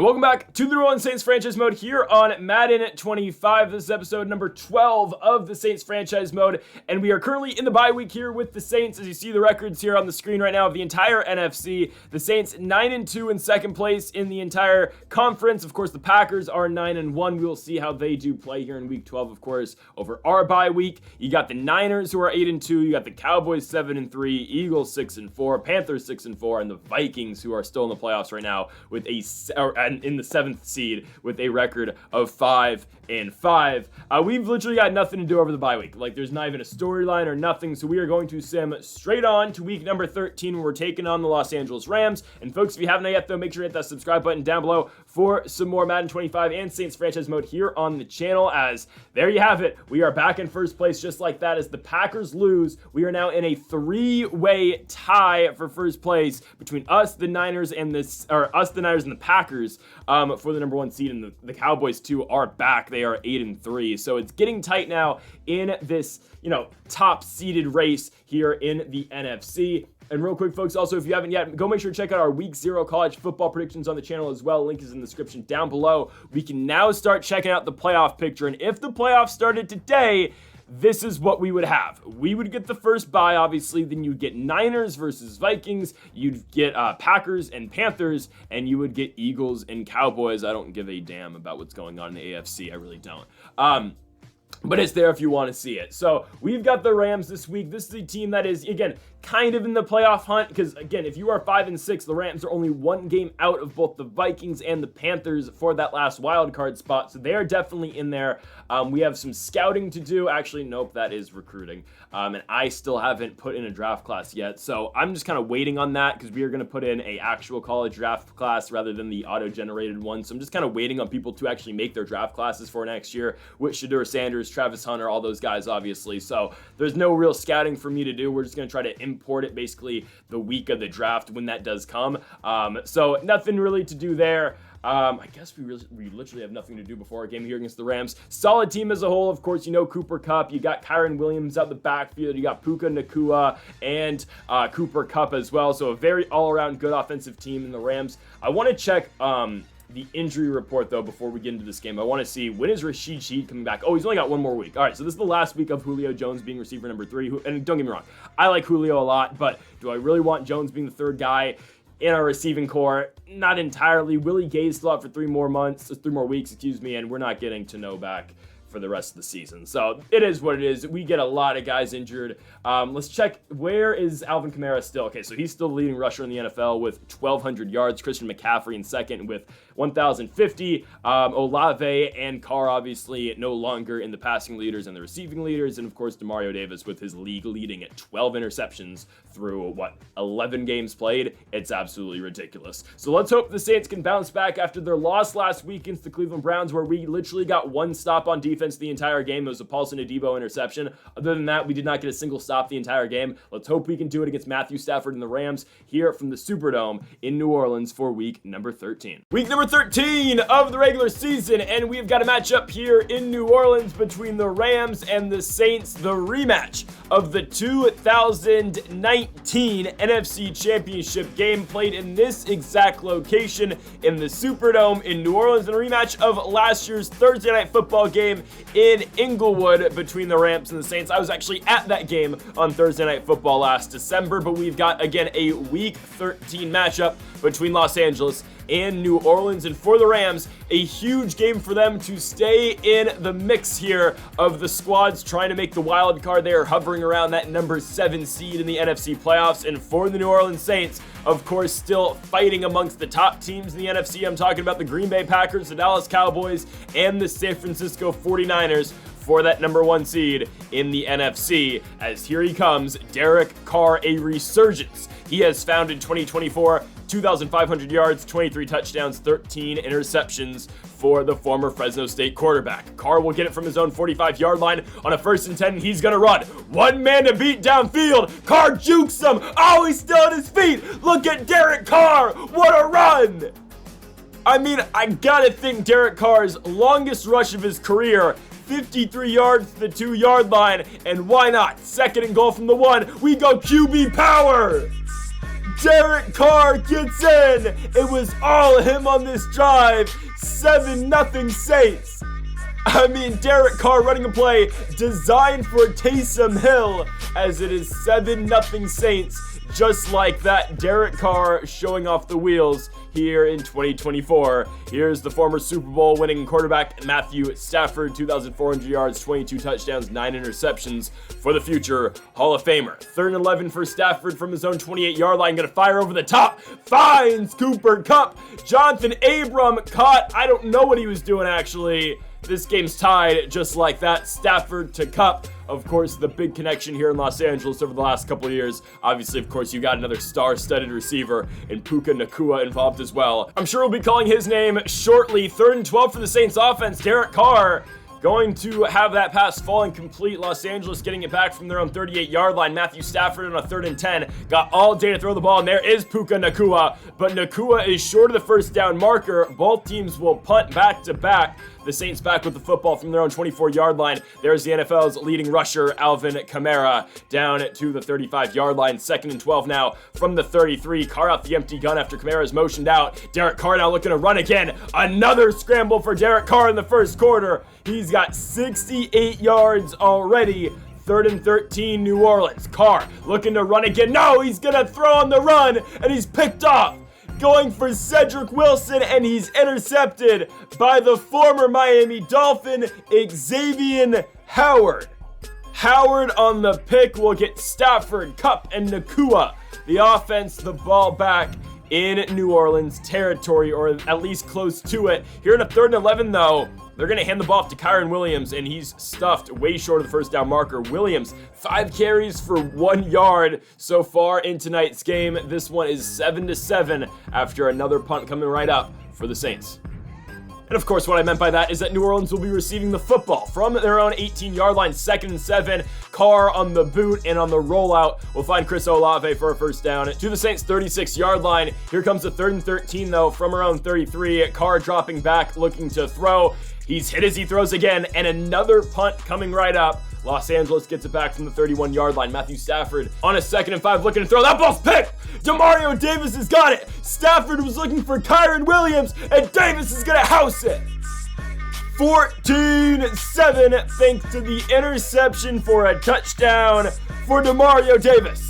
And welcome back to the New Orleans Saints franchise mode here on Madden 25. This is episode number 12 of the Saints franchise mode, and we are currently in the bye week here with the Saints. As you see the records here on the screen right now of the entire NFC, the Saints 9-2 in second place in the entire conference. Of course, the Packers are 9-1. We will see how they do play here in week 12, of course, over our bye week. You got the Niners who are 8-2. You got the Cowboys 7-3, Eagles 6-4, Panthers 6-4, and the Vikings who are still in the playoffs right now with in the 7th seed with a record of 5-5. We've literally got nothing to do over the bye week. Like, there's not even a storyline or nothing, so we are going to sim straight on to week number 13 where we're taking on the Los Angeles Rams. And folks, if you haven't yet though, make sure to hit that subscribe button down below for some more Madden 25 and Saints franchise mode here on the channel. As there you have it, we are back in first place just like that. As the Packers lose, we are now in a three-way tie for first place between us, the Niners, and the Niners and the Packers for the number one seed, and the Cowboys too are back. They are 8-3, so it's getting tight now in this, top seeded race here in the NFC. And real quick, folks, also, if you haven't yet, go make sure to check out our Week 0 college football predictions on the channel as well. Link is in the description down below. We can now start checking out the playoff picture, and if the playoffs started today, this is what we would have. We would get the first bye, obviously. Then you'd get Niners versus Vikings. You'd get Packers and Panthers. And you would get Eagles and Cowboys. I don't give a damn about what's going on in the AFC. I really don't. But it's there if you want to see it. So we've got the Rams this week. This is a team that is, again, kind of in the playoff hunt, because again, if you are 5-6, the Rams are only one game out of both the Vikings and the Panthers for that last wild card spot, so they are definitely in there. We have some scouting to do. Actually, nope, that is recruiting, and I still haven't put in a draft class yet, so I'm just kind of waiting on that, because we are going to put in a actual college draft class rather than the auto-generated one. So I'm just kind of waiting on people to actually make their draft classes for next year, with Shedeur Sanders, Travis Hunter, all those guys, obviously. So there's no real scouting for me to do. We're just going to try to import it basically the week of the draft when that does come. So nothing really to do there. I guess we literally have nothing to do before our game here against the Rams. Solid team as a whole. Of course, Cooper Kupp. You got Kyren Williams out the backfield. You got Puka Nacua and Cooper Kupp as well. So a very all-around good offensive team in the Rams. I want to check the injury report, though, before we get into this game. I want to see, when is Rashid Shaheed coming back? Oh, he's only got one more week. All right, so this is the last week of Julio Jones being receiver number 3. And don't get me wrong, I like Julio a lot, but do I really want Jones being the third guy in our receiving core? Not entirely. Willie Gay's still out for 3 more weeks, and we're not getting Tano back for the rest of the season. So it is what it is. We get a lot of guys injured. Let's check, where is Alvin Kamara still? Okay, so he's still the leading rusher in the NFL with 1,200 yards. Christian McCaffrey in second with 1,050. Olave and Carr obviously no longer in the passing leaders and the receiving leaders. And of course, Demario Davis with his league leading at 12 interceptions through 11 games played. It's absolutely ridiculous. So let's hope the Saints can bounce back after their loss last week against the Cleveland Browns, where we literally got one stop on defense the entire game. It was a Paulson Adebo interception. Other than that, we did not get a single stop the entire game. Let's hope we can do it against Matthew Stafford and the Rams here from the Superdome in New Orleans for week number 13. Week number 13 of the regular season, and we've got a matchup here in New Orleans between the Rams and the Saints, the rematch of the 2019 NFC Championship game, played in this exact location in the Superdome in New Orleans, and a rematch of last year's Thursday Night Football game in Inglewood between the Rams and the Saints. I was actually at that game on Thursday Night Football last December, but we've got, again, a Week 13 matchup between Los Angeles and New Orleans, and for the Rams, a huge game for them to stay in the mix here of the squads trying to make the wild card. They are hovering around that number 7 seed in the NFC playoffs, and for the New Orleans Saints, of course, still fighting amongst the top teams in the NFC. I'm talking about the Green Bay Packers, the Dallas Cowboys, and the San Francisco 49ers for that number 1 seed in the NFC, as here he comes, Derek Carr, a resurgence. He has found in 2024 2,500 yards, 23 touchdowns, 13 interceptions for the former Fresno State quarterback. Carr will get it from his own 45-yard line on a 1st and 10. He's going to run. One man to beat downfield. Carr jukes him. Oh, he's still on his feet. Look at Derek Carr. What a run. I mean, I got to think Derek Carr's longest rush of his career, 53 yards to the 2-yard line. And why not? 2nd and goal from the 1. We go QB power. Derek Carr gets in. It was all him on this drive. 7-0 Saints. I mean, Derek Carr running a play designed for Taysom Hill, as it is 7-0 Saints. Just like that, Derek Carr showing off the wheels here in 2024. Here's the former Super Bowl winning quarterback Matthew Stafford, 2,400 yards, 22 touchdowns, 9 interceptions for the future Hall of Famer. 3rd and 11 for Stafford from his own 28-yard line. Gonna fire over the top. Finds Cooper Kupp. Jonathan Abram caught. I don't know what he was doing, actually. This game's tied just like that. Stafford to Kupp. Of course, the big connection here in Los Angeles over the last couple of years. Obviously, of course, you got another star-studded receiver in Puka Nacua involved as well. I'm sure we'll be calling his name shortly. 3rd and 12 for the Saints offense. Derek Carr going to have that pass fall incomplete. Los Angeles getting it back from their own 38-yard line. Matthew Stafford on a 3rd and 10. Got all day to throw the ball, and there is Puka Nacua. But Nacua is short of the first down marker. Both teams will punt back-to-back. The Saints back with the football from their own 24-yard line. There's the NFL's leading rusher, Alvin Kamara, down to the 35-yard line. 2nd and 12 now from the 33. Carr out the empty gun after Kamara's motioned out. Derek Carr now looking to run again. Another scramble for Derek Carr in the first quarter. He's got 68 yards already. 3rd and 13, New Orleans. Carr looking to run again. No, he's going to throw on the run, and he's picked off. Going for Cedric Wilson, and he's intercepted by the former Miami Dolphin, Xavier Howard. Howard on the pick will get Stafford, Kupp, and Nacua. The offense, the ball back in New Orleans territory, or at least close to it. Here in a 3rd and 11, though, they're going to hand the ball off to Kyren Williams, and he's stuffed way short of the first down marker. Williams, 5 carries for 1 yard so far in tonight's game. This one is 7-7 after another punt coming right up for the Saints. And of course, what I meant by that is that New Orleans will be receiving the football from their own 18-yard line. 2nd and 7. Carr on the boot, and on the rollout, we'll find Chris Olave for a first down to the Saints' 36-yard line. Here comes the 3rd and 13, though, from around 33. Carr dropping back, looking to throw. He's hit as he throws again, and another punt coming right up. Los Angeles gets it back from the 31-yard line. Matthew Stafford on a 2nd and 5 looking to throw. That ball's picked! Demario Davis has got it! Stafford was looking for Kyren Williams, and Davis is gonna house it! 14-7 thanks to the interception for a touchdown for Demario Davis.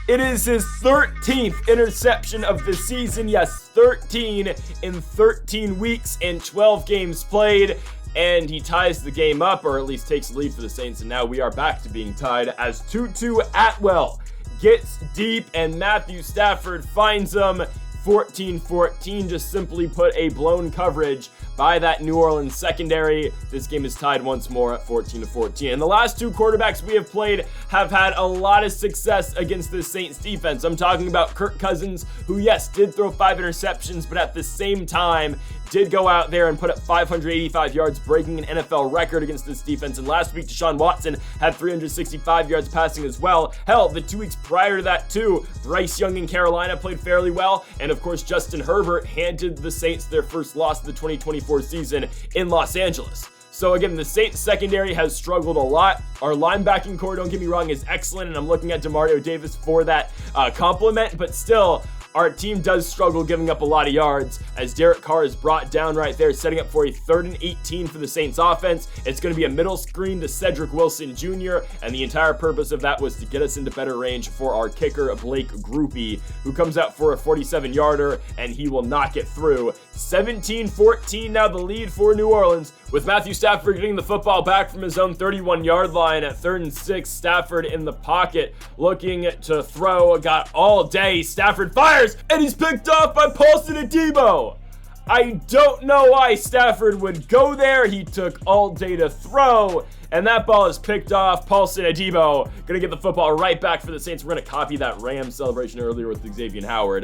It is his 13th interception of the season. Yes, 13 in 13 weeks and 12 games played. And he ties the game up, or at least takes the lead for the Saints. And now we are back to being tied as Tutu Atwell gets deep, and Matthew Stafford finds him. 14-14, just simply put, a blown coverage by that New Orleans secondary. This game is tied once more at 14-14. And the last 2 quarterbacks we have played have had a lot of success against the Saints defense. I'm talking about Kirk Cousins, who, yes, did throw 5 interceptions, but at the same time did go out there and put up 585 yards, breaking an NFL record against this defense. And last week, Deshaun Watson had 365 yards passing as well. Hell, the 2 weeks prior to that, too, Bryce Young in Carolina played fairly well. And of course, Justin Herbert handed the Saints their first loss of the 2024 season in Los Angeles. So again, the Saints secondary has struggled a lot. Our linebacking core, don't get me wrong, is excellent, and I'm looking at Demario Davis for that compliment, but still, our team does struggle giving up a lot of yards as Derek Carr is brought down right there, setting up for a 3rd and 18 for the Saints offense. It's going to be a middle screen to Cedric Wilson Jr., and the entire purpose of that was to get us into better range for our kicker, Blake Groupie, who comes out for a 47-yarder, and he will knock it through. 17-14 now the lead for New Orleans, with Matthew Stafford getting the football back from his own 31-yard line at 3rd and 6. Stafford in the pocket looking to throw. Got all day. Stafford fires, and he's picked off by Paulson Adebo. I don't know why Stafford would go there. He took all day to throw, and that ball is picked off. Paulson Adebo gonna get the football right back for the Saints. We're gonna copy that Rams celebration earlier with Xavier Howard.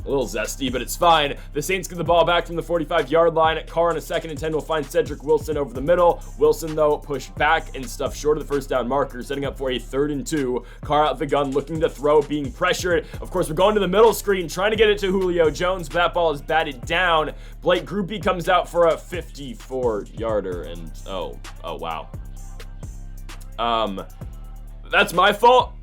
A little zesty, but it's fine. The Saints get the ball back from the 45-yard line. Carr on a 2nd and 10 will find Cedric Wilson over the middle. Wilson, though, pushed back and stuffed short of the first down marker, setting up for a 3rd and 2. Carr out the gun, looking to throw, being pressured. Of course, we're going to the middle screen, trying to get it to Julio Jones, but that ball is batted down. Blake Groupie comes out for a 54-yarder, and oh, wow. That's my fault.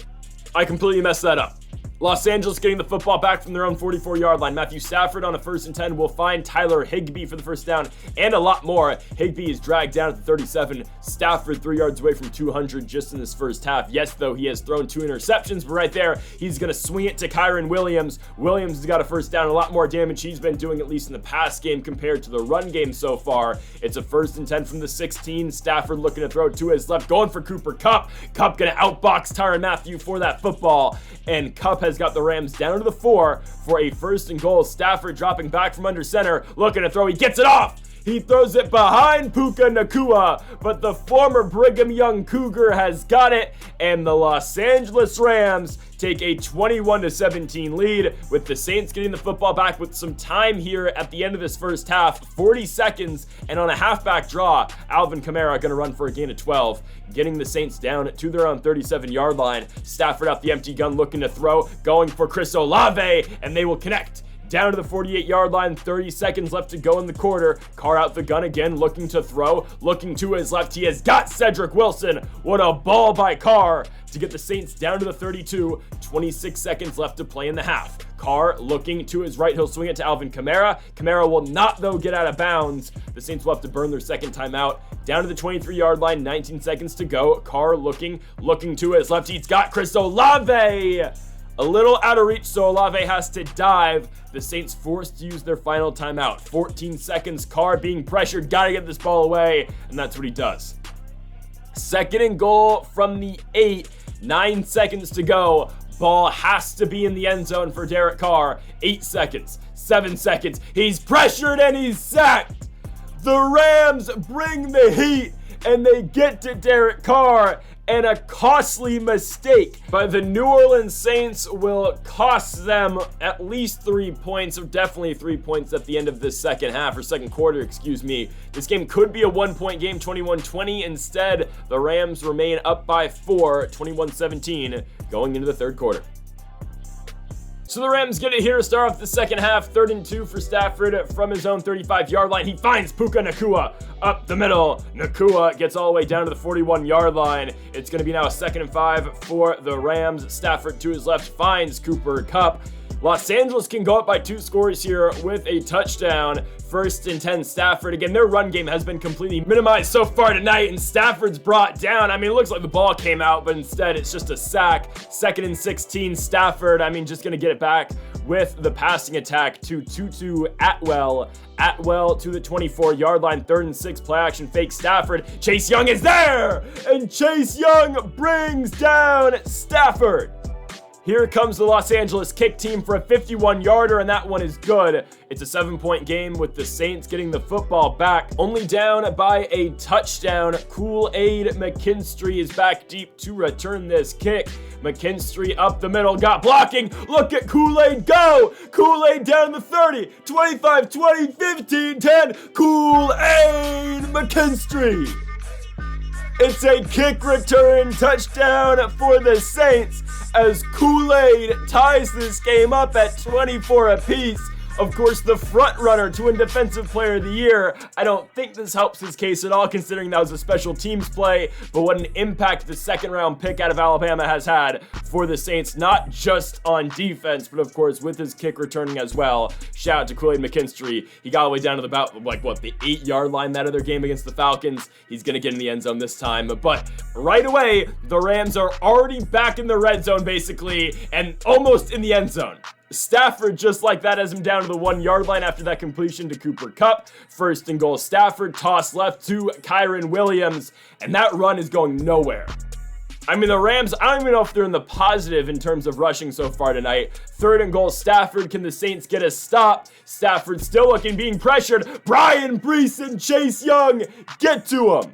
I completely messed that up. Los Angeles getting the football back from their own 44-yard line. Matthew Stafford on a 1st and 10 will find Tyler Higbee for the first down and a lot more. Higbee is dragged down at the 37. Stafford 3 yards away from 200 just in this first half. Yes, though, he has thrown 2 interceptions, but right there, he's going to swing it to Kyren Williams. Williams has got a first down, a lot more damage he's been doing, at least in the pass game compared to the run game so far. It's a 1st and 10 from the 16. Stafford looking to throw to his left, going for Cooper Kupp. Kupp going to outbox Tyrann Mathieu for that football, and Kupp has got the Rams down to the 4 for a 1st and goal. Stafford dropping back from under center, looking to throw. He gets it off. He throws it behind Puka Nacua, but the former Brigham Young Cougar has got it, and the Los Angeles Rams take a 21-17 lead, with the Saints getting the football back with some time here at the end of this first half, 40 seconds, and on a halfback draw, Alvin Kamara going to run for a gain of 12, getting the Saints down to their own 37-yard line. Stafford out the empty gun looking to throw, going for Chris Olave, and they will connect. Down to the 48-yard line, 30 seconds left to go in the quarter. Carr out the gun again, looking to throw, looking to his left. He has got Cedric Wilson. What a ball by Carr to get the Saints down to the 32. 26 seconds left to play in the half. Carr looking to his right. He'll swing it to Alvin Kamara. Kamara will not, though, get out of bounds. The Saints will have to burn their second timeout. Down to the 23-yard line, 19 seconds to go. Carr looking to his left. He's got Chris Olave. A little out of reach, so Olave has to dive. The Saints forced to use their final timeout. 14 seconds, Carr being pressured, gotta get this ball away, and that's what he does. 2nd and goal from the 8, 9 seconds to go. Ball has to be in the end zone for Derek Carr. 8 seconds, 7 seconds, he's pressured and he's sacked. The Rams bring the heat, and they get to Derek Carr, and a costly mistake by the New Orleans Saints will cost them at least 3 points, or definitely 3 points at the end of this second half, or second quarter, excuse me. This game could be a 1-point game, 21-20. Instead, the Rams remain up by 4, 21-17, going into the third quarter. So the Rams get it here to start off the second half. 3rd and 2 for Stafford from his own 35-yard line. He finds Puka Nacua up the middle. Nacua gets all the way down to the 41-yard line. It's going to be now a 2nd and 5 for the Rams. Stafford to his left finds Cooper Kupp. Los Angeles can go up by 2 scores here with a touchdown. 1st and 10, Stafford. Again, their run game has been completely minimized so far tonight, and Stafford's brought down. I mean, it looks like the ball came out, but instead it's just a sack. 2nd and 16, Stafford, just going to get it back with the passing attack to Tutu Atwell. Atwell to the 24-yard line, 3rd and 6, play action fake Stafford. Chase Young is there, and Chase Young brings down Stafford. Here comes the Los Angeles kick team for a 51-yarder, and that one is good. It's a 7-point game with the Saints getting the football back, only down by a touchdown. Kool-Aid McKinstry is back deep to return this kick. McKinstry up the middle, got blocking. Look at Kool-Aid go! Kool-Aid down the 30, 25, 20, 15, 10. Kool-Aid McKinstry. It's a kick return touchdown for the Saints as Kool-Aid ties this game up at 24 apiece. Of course, the front runner to win Defensive Player of the Year. I don't think this helps his case at all, considering that was a special teams play, but what an impact the 2nd-round pick out of Alabama has had for the Saints, not just on defense, but of course with his kick returning as well. Shout out to Kool-Aid McKinstry. He got all the way down to about, the 8-yard line that other game against the Falcons. He's going to get in the end zone this time, but right away, the Rams are already back in the red zone, basically, and almost in the end zone. Stafford, just like that, has him down to the 1-yard line after that completion to Cooper Kupp. 1st and goal, Stafford, toss left to Kyren Williams, and that run is going nowhere. The Rams, I don't even know if they're in the positive in terms of rushing so far tonight. 3rd and goal, Stafford. Can the Saints get a stop? Stafford still looking, being pressured. Brian Brees and Chase Young get to him.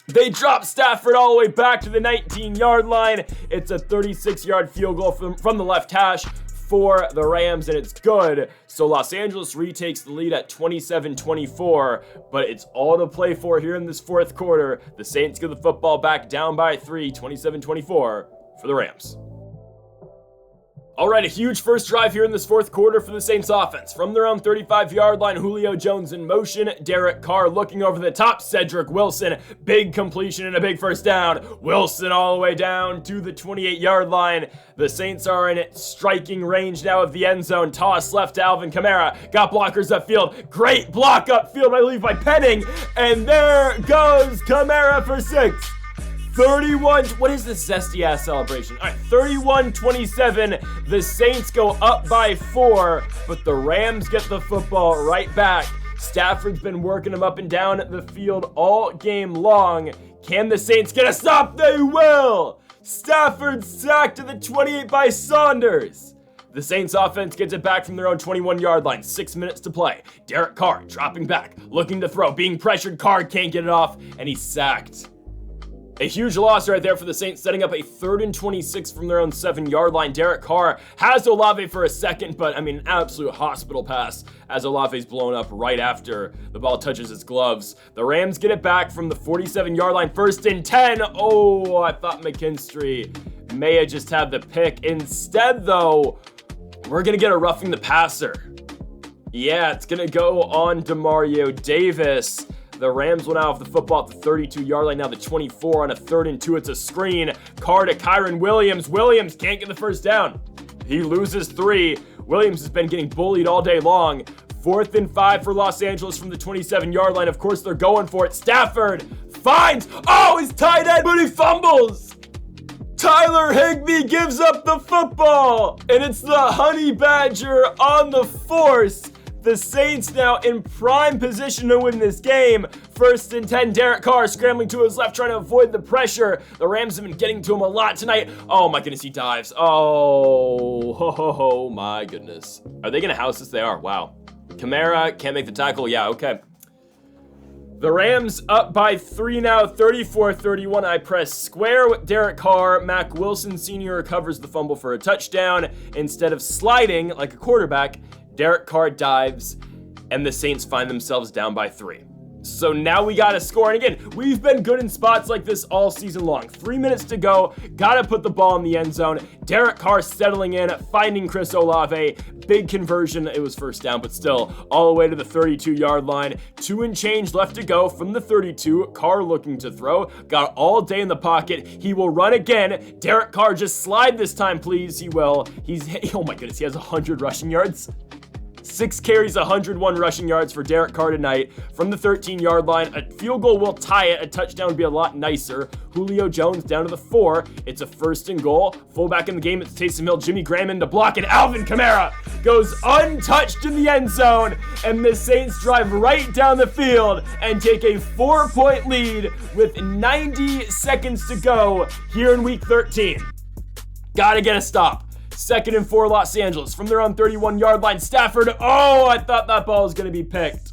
They drop Stafford all the way back to the 19-yard line. It's a 36-yard field goal from the left hash for the Rams, and it's good. So Los Angeles retakes the lead at 27-24, but it's all to play for here in this fourth quarter. The Saints get the football back down by 3, 27-24 for the Rams. All right, a huge first drive here in this fourth quarter for the Saints offense. From their own 35-yard line, Julio Jones in motion. Derek Carr looking over the top. Cedric Wilson, big completion and a big first down. Wilson all the way down to the 28-yard line. The Saints are in striking range now of the end zone. Toss left to Alvin Kamara. Got blockers upfield. Great block upfield, I believe, by Penning. And there goes Kamara for 6. 31, what is this zesty ass celebration? All right, 31-27, the Saints go up by 4, but the Rams get the football right back. Stafford's been working them up and down the field all game long. Can the Saints get a stop? They will! Stafford sacked to the 28 by Saunders. The Saints offense gets it back from their own 21-yard line. 6 minutes to play. Derek Carr dropping back, looking to throw, being pressured. Carr can't get it off, and he's sacked. A huge loss right there for the Saints, setting up a 3rd and 26 from their own 7-yard line. Derek Carr has Olave for a second, but I mean, absolute hospital pass as Olave's blown up right after the ball touches his gloves. The Rams get it back from the 47-yard line, 1st and 10. Oh, I thought McKinstry may have just had the pick. Instead, though, we're going to get a roughing the passer. Yeah, it's going to go on Demario Davis. The Rams will now have the football at the 32-yard line, now the 24 on a 3rd and 2. It's a screen. Carr to Kyron Williams. Williams can't get the first down. He loses 3. Williams has been getting bullied all day long. 4th and 5 for Los Angeles from the 27-yard line. Of course, they're going for it. Stafford finds. Oh, he's tight end, but he fumbles. Tyler Higbee gives up the football, and it's the Honey Badger on the force. The Saints now in prime position to win this game. 1st and 10, Derek Carr scrambling to his left, trying to avoid the pressure. The Rams have been getting to him a lot tonight. Oh my goodness, he dives. Oh my goodness. Are they gonna house this? They are, wow. Kamara can't make the tackle, yeah, okay. The Rams up by 3 now, 34-31. I press square with Derek Carr. Mac Wilson Sr. recovers the fumble for a touchdown. Instead of sliding like a quarterback, Derek Carr dives, and the Saints find themselves down by 3. So now we gotta score, and again, we've been good in spots like this all season long. 3 minutes to go, gotta put the ball in the end zone. Derek Carr settling in, finding Chris Olave. Big conversion, it was first down, but still, all the way to the 32-yard line. 2 and change left to go from the 32. Carr looking to throw, got all day in the pocket. He will run again. Derek Carr, just slide this time, please. He will. Oh my goodness, he has 100 rushing yards. 6 carries, 101 rushing yards for Derek Carr tonight. From the 13-yard line, a field goal will tie it. A touchdown would be a lot nicer. Julio Jones down to the 4. It's a 1st and goal. Fullback in the game, it's Taysom Hill. Jimmy Graham in to block, and Alvin Kamara goes untouched in the end zone. And the Saints drive right down the field and take a 4-point lead with 90 seconds to go here in week 13. Gotta get a stop. 2nd and 4, Los Angeles. From their own 31-yard line, Stafford. Oh, I thought that ball was going to be picked.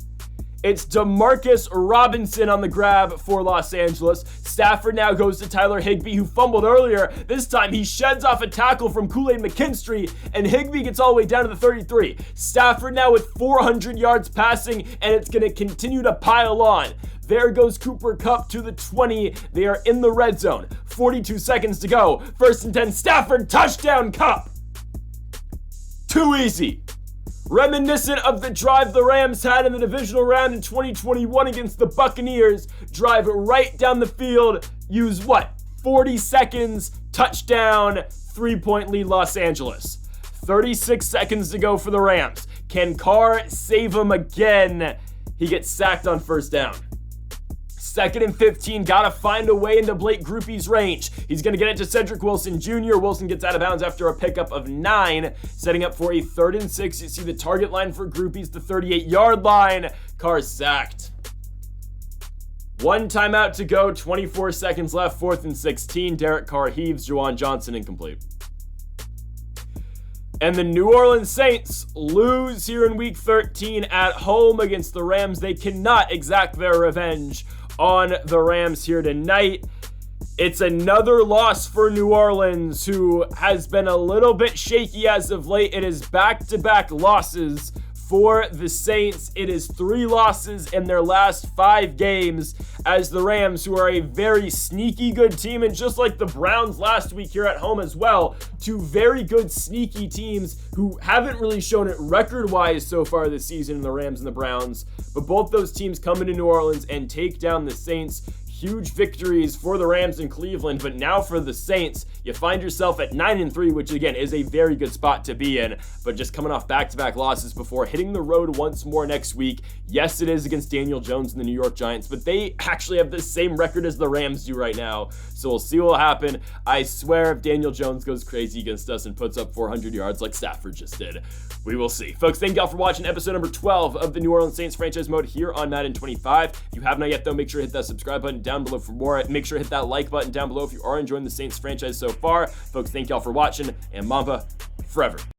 It's Demarcus Robinson on the grab for Los Angeles. Stafford now goes to Tyler Higbee, who fumbled earlier. This time, he sheds off a tackle from Kool-Aid McKinstry, and Higbee gets all the way down to the 33. Stafford now with 400 yards passing, and it's going to continue to pile on. There goes Cooper Kupp to the 20. They are in the red zone. 42 seconds to go. 1st and 10, Stafford, touchdown, Kupp. Too easy. Reminiscent of the drive the Rams had in the divisional round in 2021 against the Buccaneers. Drive right down the field. Use 40 seconds. Touchdown. 3-point lead, Los Angeles. 36 seconds to go for the Rams. Can Carr save him again? He gets sacked on 1st down. 2nd and 15, gotta find a way into Blake Grupe's range. He's gonna get it to Cedric Wilson Jr. Wilson gets out of bounds after a pickup of 9, setting up for a 3rd and 6. You see the target line for Grupe's the 38-yard line. Carr's sacked. 1 timeout to go, 24 seconds left, 4th and 16. Derek Carr heaves, Juwan Johnson incomplete. And the New Orleans Saints lose here in week 13 at home against the Rams. They cannot exact their revenge on the Rams here tonight. It's another loss for New Orleans, who has been a little bit shaky as of late. It is back-to-back losses for the Saints. It is 3 losses in their last 5 games, as the Rams, who are a very sneaky good team, and just like the Browns last week here at home as well, 2 very good sneaky teams who haven't really shown it record-wise so far this season in the Rams and the Browns, but both those teams come into New Orleans and take down the Saints. Huge victories for the Rams in Cleveland, but now for the Saints, you find yourself at 9-3, which again is a very good spot to be in, but just coming off back-to-back losses before hitting the road once more next week. Yes, it is against Daniel Jones and the New York Giants, but they actually have the same record as the Rams do right now, so we'll see what will happen. I swear if Daniel Jones goes crazy against us and puts up 400 yards like Stafford just did, we will see. Folks, thank y'all for watching episode number 12 of the New Orleans Saints franchise mode here on Madden 25. If you have not yet, though, make sure to hit that subscribe button down below for more. Make sure to hit that like button down below if you are enjoying the Saints franchise so far. Folks, thank y'all for watching, and Mamba forever.